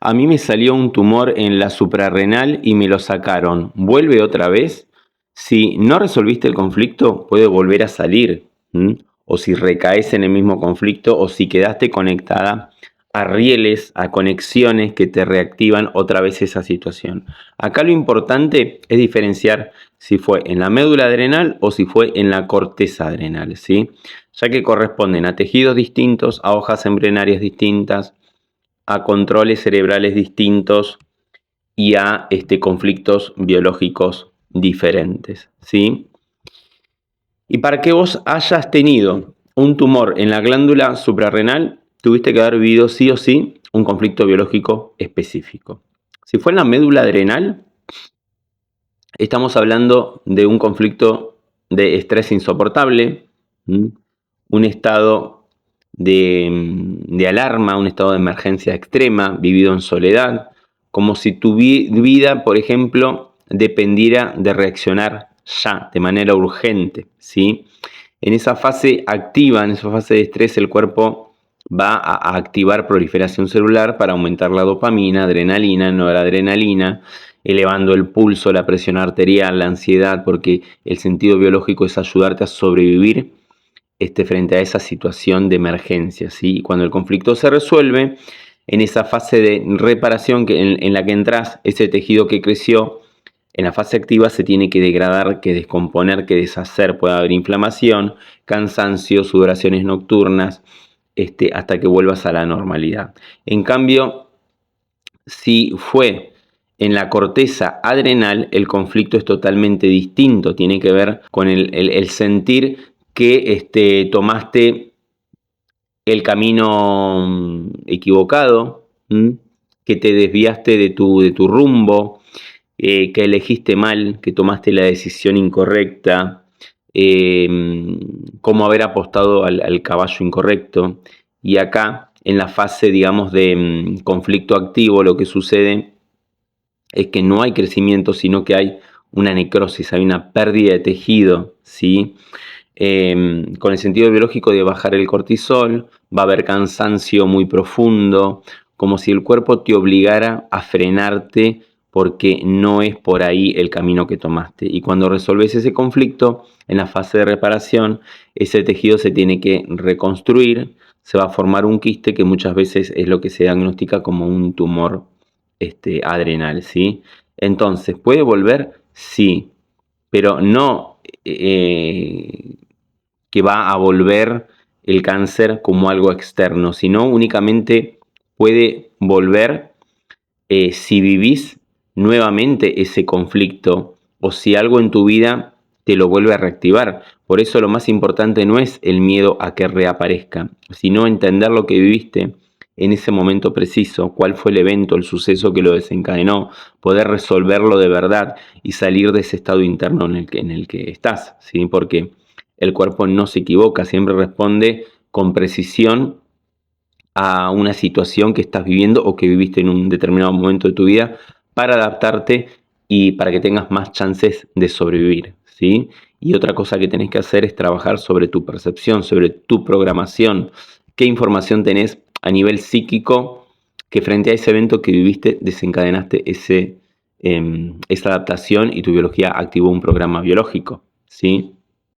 A mí me salió un tumor en la suprarrenal y me lo sacaron. ¿Vuelve otra vez? Si no resolviste el conflicto, puede volver a salir. O si recaes en el mismo conflicto, o si quedaste conectada a rieles, a conexiones que te reactivan otra vez esa situación. Acá lo importante es diferenciar si fue en la médula adrenal o si fue en la corteza adrenal, ¿sí? Ya que corresponden a tejidos distintos, a hojas embrionarias distintas, a controles cerebrales distintos y a conflictos biológicos diferentes, ¿sí? Y para que vos hayas tenido un tumor en la glándula suprarrenal, tuviste que haber vivido sí o sí un conflicto biológico específico. Si fue en la médula adrenal, estamos hablando de un conflicto de estrés insoportable, un estado de alarma, un estado de emergencia extrema, vivido en soledad, como si tu vida, por ejemplo, dependiera de reaccionar ya, de manera urgente, ¿sí? En esa fase activa, en esa fase de estrés, el cuerpo va a activar proliferación celular para aumentar la dopamina, adrenalina, noradrenalina, elevando el pulso, la presión arterial, la ansiedad, porque el sentido biológico es ayudarte a sobrevivir frente a esa situación de emergencia, ¿sí? Y cuando el conflicto se resuelve, en esa fase de reparación en la que entras, ese tejido que creció, en la fase activa se tiene que degradar, que descomponer, que deshacer. Puede haber inflamación, cansancio, sudoraciones nocturnas, hasta que vuelvas a la normalidad. En cambio, si fue en la corteza adrenal, el conflicto es totalmente distinto. Tiene que ver con el sentir que tomaste el camino equivocado, que te desviaste de tu rumbo, que elegiste mal, que tomaste la decisión incorrecta, como haber apostado al caballo incorrecto. Y acá, en la fase, digamos, de conflicto activo, lo que sucede es que no hay crecimiento, sino que hay una necrosis, hay una pérdida de tejido, ¿sí? Con el sentido biológico de bajar el cortisol, va a haber cansancio muy profundo, como si el cuerpo te obligara a frenarte porque no es por ahí el camino que tomaste. Y cuando resolves ese conflicto, en la fase de reparación, ese tejido se tiene que reconstruir, se va a formar un quiste que muchas veces es lo que se diagnostica como un tumor adrenal, ¿sí? Entonces, ¿puede volver? Sí, pero no que va a volver el cáncer como algo externo, sino únicamente puede volver si vivís nuevamente ese conflicto o si algo en tu vida te lo vuelve a reactivar. Por eso lo más importante no es el miedo a que reaparezca, sino entender lo que viviste en ese momento preciso, cuál fue el evento, el suceso que lo desencadenó, poder resolverlo de verdad y salir de ese estado interno en el que estás, ¿sí? Porque el cuerpo no se equivoca, siempre responde con precisión a una situación que estás viviendo o que viviste en un determinado momento de tu vida para adaptarte y para que tengas más chances de sobrevivir, ¿sí? Y otra cosa que tenés que hacer es trabajar sobre tu percepción, sobre tu programación, qué información tenés a nivel psíquico que frente a ese evento que viviste desencadenaste esa adaptación y tu biología activó un programa biológico, ¿sí?